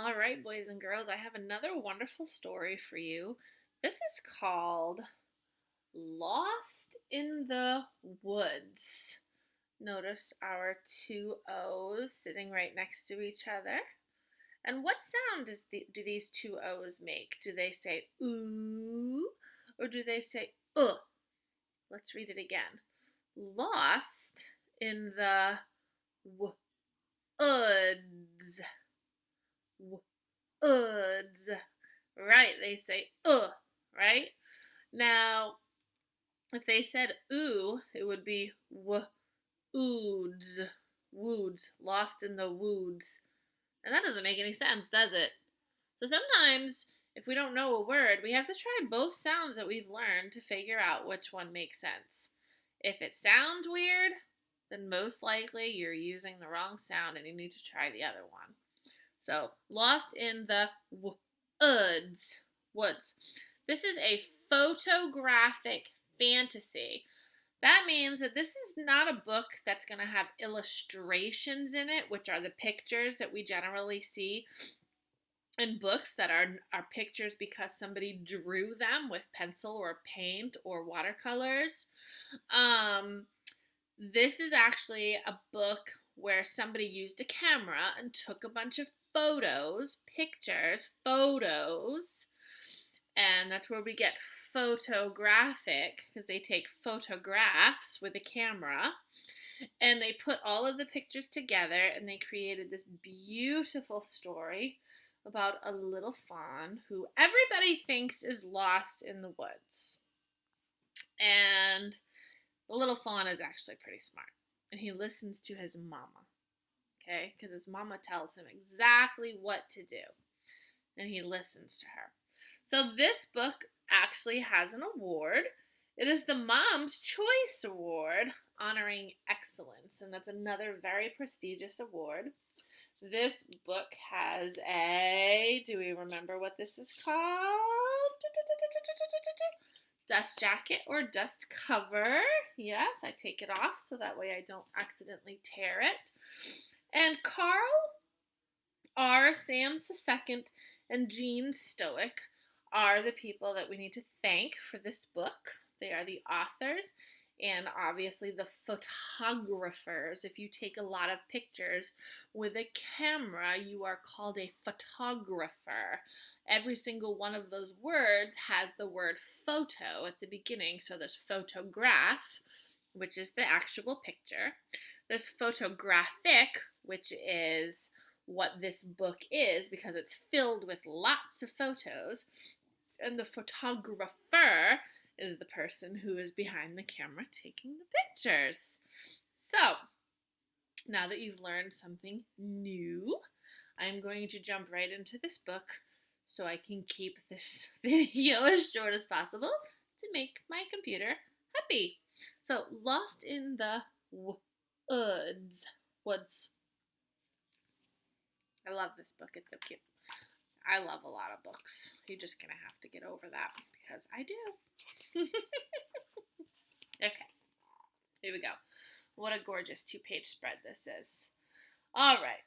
All right, boys and girls, I have another wonderful story for you. This is called Lost in the Woods. Notice our two O's sitting right next to each other. And what sound do these two O's make? Do they say ooh or do they say uh? Let's read it again. Lost in the woods. Woods. Right, they say right? Now, if they said ooh, it would be woods. Woods, lost in the woods. And that doesn't make any sense, does it? So sometimes, if we don't know a word, we have to try both sounds that we've learned to figure out which one makes sense. If it sounds weird, then most likely you're using the wrong sound and you need to try the other one. So, lost in the woods. Woods. This is a photographic fantasy. That means that this is not a book that's going to have illustrations in it, which are the pictures that we generally see in books that are pictures because somebody drew them with pencil or paint or watercolors. This is actually a book where somebody used a camera and took a bunch of photos, and that's where we get photographic, because they take photographs with a camera, and they put all of the pictures together, and they created this beautiful story about a little fawn who everybody thinks is lost in the woods. And the little fawn is actually pretty smart, and he listens to his mama, okay? Because his mama tells him exactly what to do, and he listens to her. So this book actually has an award. It is the Mom's Choice Award, honoring excellence, and that's another very prestigious award. This book has do we remember what this is called? Dust jacket or dust cover. Yes, I take it off so that way I don't accidentally tear it. And Carl R. Sams II and Gene Stoic are the people that we need to thank for this book. They are the authors and obviously the photographers. If you take a lot of pictures with a camera, you are called a photographer. Every single one of those words has the word photo at the beginning. So there's photograph, which is the actual picture. There's photographic, which is what this book is because it's filled with lots of photos. And the photographer is the person who is behind the camera taking the pictures. So, now that you've learned something new, I'm going to jump right into this book so I can keep this video as short as possible to make my computer happy. So, Lost in the Woods. I love this book. It's so cute. I love a lot of books. You're just going to have to get over that because I do. Okay, here we go. What a gorgeous 2-page spread this is. All right.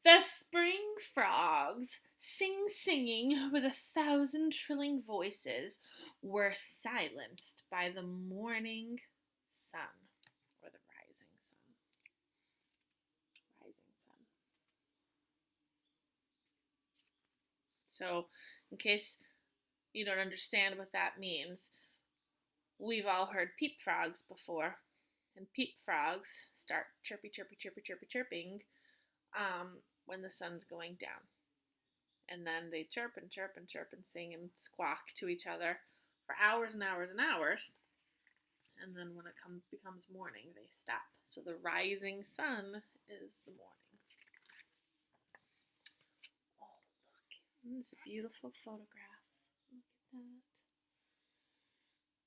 The spring frogs, singing with 1,000 trilling voices, were silenced by the morning sun, or the rising sun. Rising sun. So, in case you don't understand what that means, we've all heard peep frogs before, and peep frogs start chirping when the sun's going down. And then they chirp and sing and squawk to each other for hours and hours and hours. And then when it becomes morning, they stop. So the rising sun is the morning. Oh, look. It's a beautiful photograph. Look at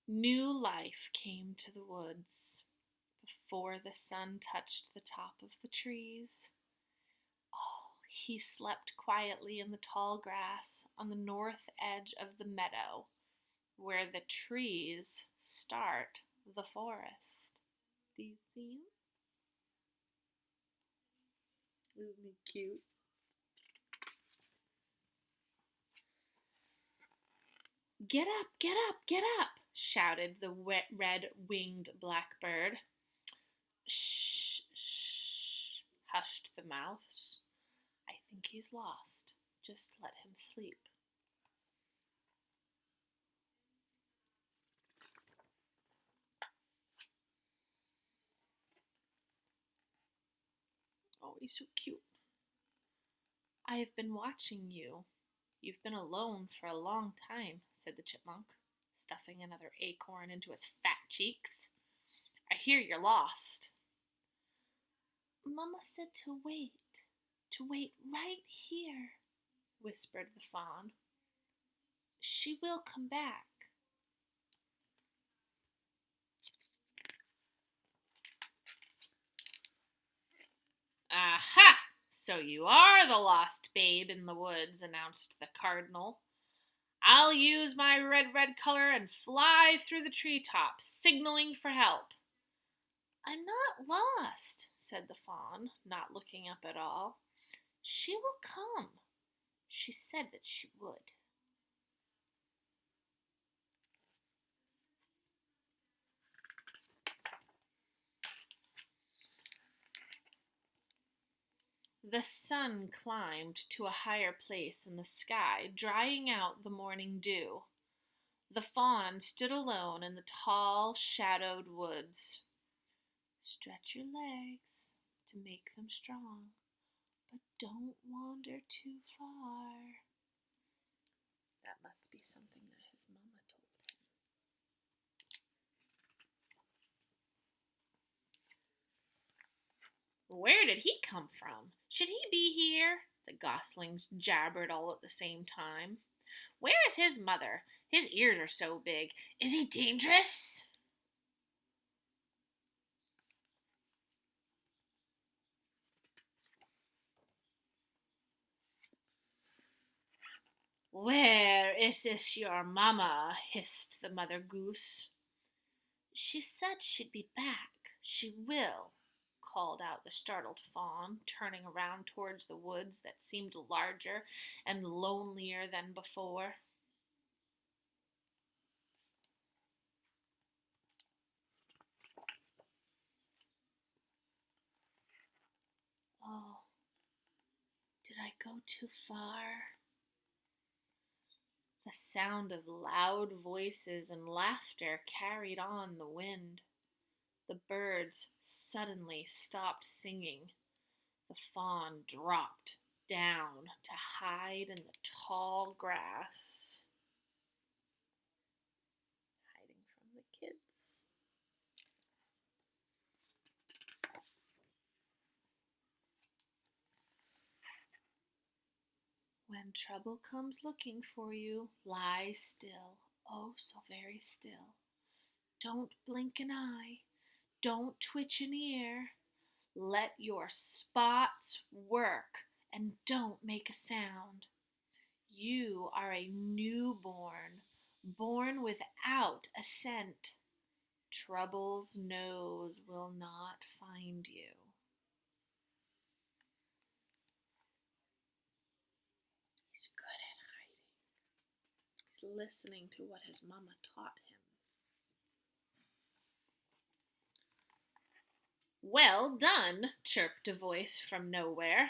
that. New life came to the woods before the sun touched the top of the trees. Oh, he slept quietly in the tall grass on the north edge of the meadow, where the trees start the forest. Do you see him? Isn't he cute? Get up, get up, get up, shouted the red-winged blackbird. Shh, shh, hushed the mouse. I think he's lost. Just let him sleep. Oh, he's so cute. I have been watching you. You've been alone for a long time, said the chipmunk, stuffing another acorn into his fat cheeks. I hear you're lost. Mama said to wait right here, whispered the fawn. She will come back. Aha! So you are the lost babe in the woods, announced the cardinal. I'll use my red color and fly through the treetops, signaling for help. I'm not lost, said the fawn, not looking up at all. She will come. She said that she would. The sun climbed to a higher place in the sky, drying out the morning dew. The fawn stood alone in the tall, shadowed woods. Stretch your legs to make them strong, but don't wander too far. That must be something that his mama told him. Where did he come from? Should he be here? The goslings jabbered all at the same time. Where is his mother? His ears are so big. Is he dangerous? Where is this your mama? Hissed the mother goose. She said she'd be back. She will, called out the startled fawn, turning around towards the woods that seemed larger and lonelier than before. Oh, did I go too far? The sound of loud voices and laughter carried on the wind. The birds suddenly stopped singing. The fawn dropped down to hide in the tall grass, hiding from the kids. When trouble comes looking for you, lie still, oh so very still. Don't blink an eye, don't twitch an ear. Let your spots work and don't make a sound. You are a newborn, born without a scent. Trouble's nose will not find you. He's good at hiding. He's listening to what his mama taught him. Well done, chirped a voice from nowhere.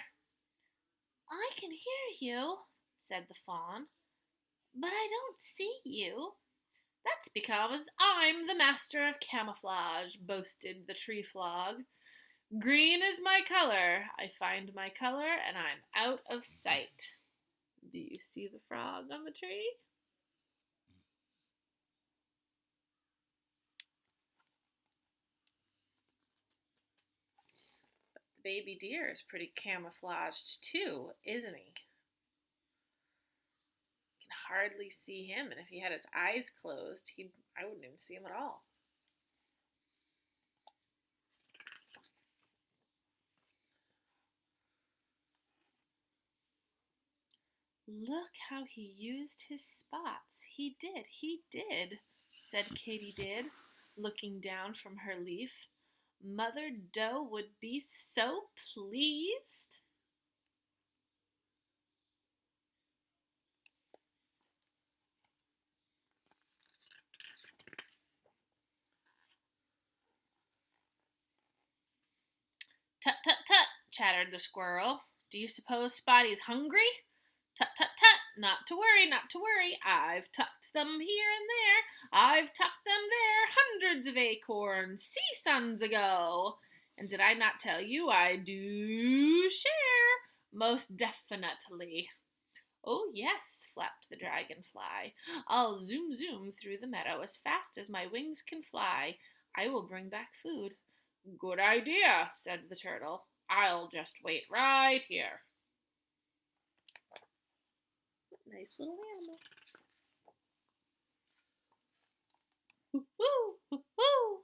I can hear you, said the fawn, but I don't see you. That's because I'm the master of camouflage, boasted the tree frog. Green is my color. I find my color and I'm out of sight. Do you see the frog on the tree? But the baby deer is pretty camouflaged too, isn't he? You can hardly see him, and if he had his eyes closed, I wouldn't even see him at all. Look how he used his spots. He did, said Katydid, looking down from her leaf. Mother Doe would be so pleased. Tut, tut, tut, chattered the squirrel. Do you suppose Spotty's hungry? Tut, tut, tut, not to worry, not to worry. I've tucked them here and there. I've tucked them there hundreds of acorns, sea suns ago. And did I not tell you I do share? Most definitely. Oh, yes, flapped the dragonfly. I'll zoom zoom through the meadow as fast as my wings can fly. I will bring back food. Good idea, said the turtle. I'll just wait right here. Nice little animal. Hoo-hoo, hoo-hoo.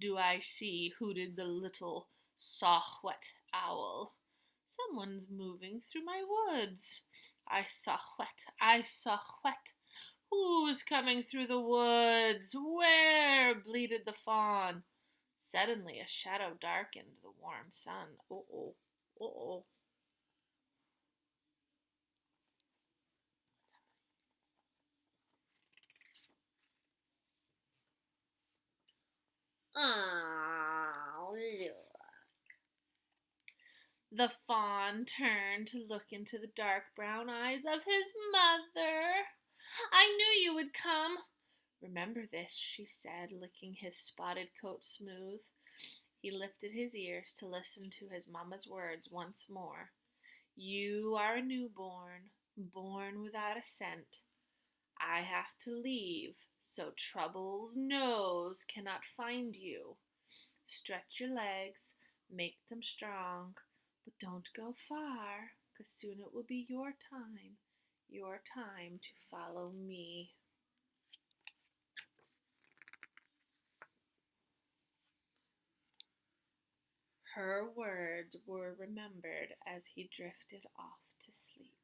Do I see, hooted the little Saw-Whet owl. Someone's moving through my woods. I saw-whet. Who's coming through the woods? Where? Bleated the fawn. Suddenly a shadow darkened the warm sun. Uh-oh, uh-oh. Oh, look. The fawn turned to look into the dark brown eyes of his mother. I knew you would come. Remember this, she said, licking his spotted coat smooth. He lifted his ears to listen to his mamma's words once more. You are a newborn, born without a scent. I have to leave, so Trouble's nose cannot find you. Stretch your legs, make them strong, but don't go far, 'cause soon it will be your time to follow me. Her words were remembered as he drifted off to sleep.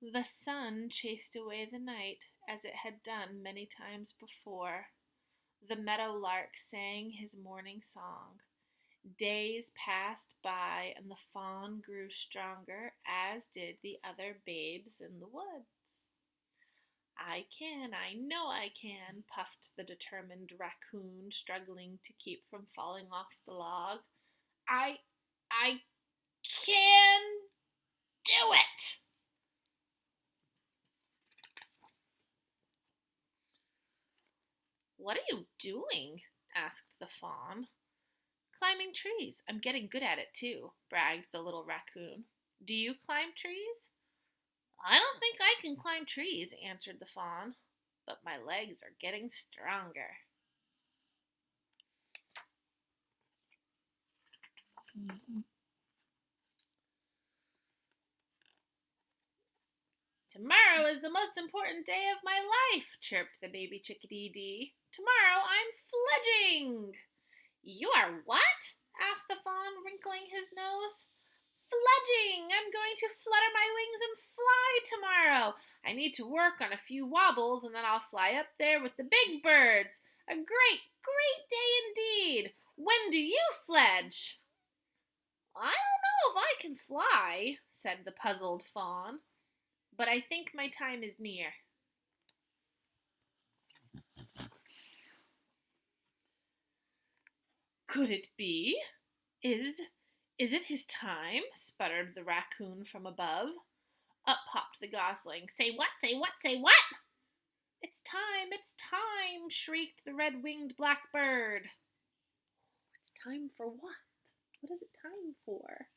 The sun chased away the night as it had done many times before. The meadow lark sang his morning song. Days passed by and the fawn grew stronger, as did the other babes in the woods. I know I can, puffed the determined raccoon, struggling to keep from falling off the log. I can do it! What are you doing? Asked the fawn. Climbing trees. I'm getting good at it too, bragged the little raccoon. Do you climb trees? I don't think I can climb trees, answered the fawn, but my legs are getting stronger. Tomorrow is the most important day of my life, chirped the baby chickadee. Tomorrow I'm fledging. You are what? Asked the fawn, wrinkling his nose. Fledging! I'm going to flutter my wings and fly tomorrow. I need to work on a few wobbles and then I'll fly up there with the big birds. A great, great day indeed. When do you fledge? I don't know if I can fly, said the puzzled fawn, but I think my time is near. Could it be? Is it his time? Sputtered the raccoon from above. Up popped the gosling. Say what? Say what? Say what? It's time, shrieked the red-winged blackbird. It's time for what? What is it time for?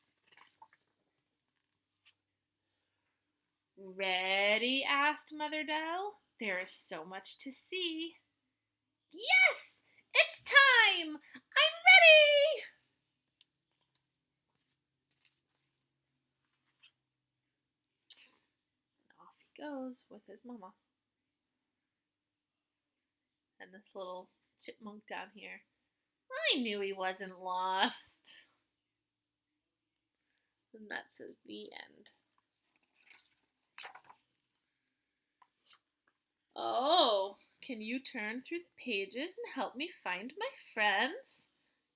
Ready? Asked Mother Doe. There is so much to see. Yes! It's time! I'm ready! And off he goes with his mama. And this little chipmunk down here. I knew he wasn't lost. And that says the end. Oh, can you turn through the pages and help me find my friends?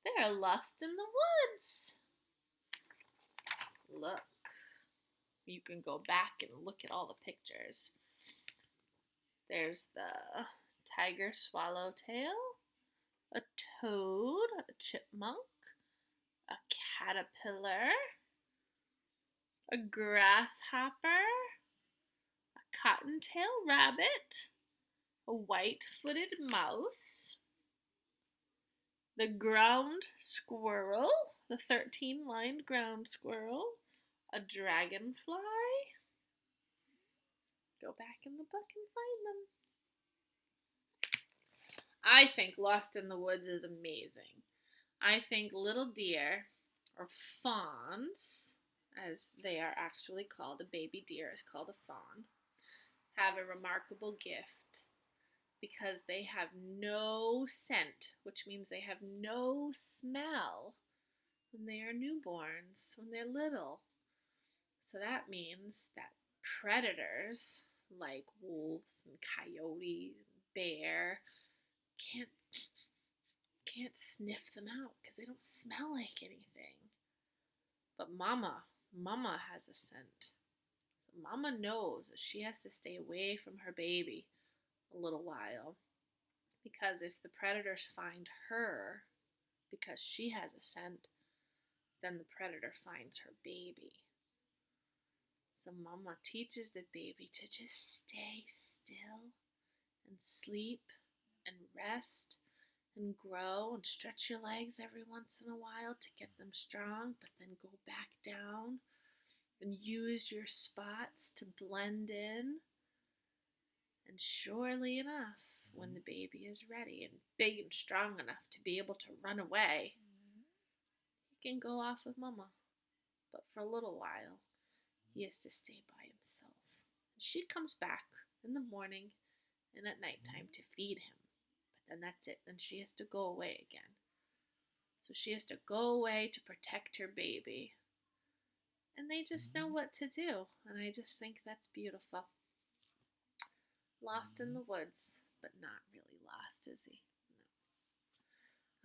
They are lost in the woods. Look. You can go back and look at all the pictures. There's the tiger swallowtail, a toad, a chipmunk, a caterpillar, a grasshopper, a cottontail rabbit, a white-footed mouse, the ground squirrel, the 13-lined ground squirrel, a dragonfly. Go back in the book and find them. I think Lost in the Woods is amazing. I think little deer, or fawns, as they are actually called, a baby deer is called a fawn, have a remarkable gift because they have no scent, which means they have no smell when they are newborns, when they're little. So that means that predators like wolves and coyotes and bear can't sniff them out because they don't smell like anything. But Mama has a scent. So Mama knows that she has to stay away from her baby a little while, because if the predators find her because she has a scent, then the predator finds her baby. So Mama teaches the baby to just stay still and sleep and rest and grow and stretch your legs every once in a while to get them strong, but then go back down and use your spots to blend in. And surely enough, when the baby is ready and big and strong enough to be able to run away, he can go off with Mama. But for a little while, he has to stay by himself. And she comes back in the morning and at nighttime to feed him. But then that's it. Then she has to go away again. So she has to go away to protect her baby. And they just know what to do. And I just think that's beautiful. Lost in the woods, but not really lost, is he?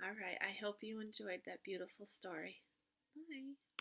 No. All right, I hope you enjoyed that beautiful story. Bye.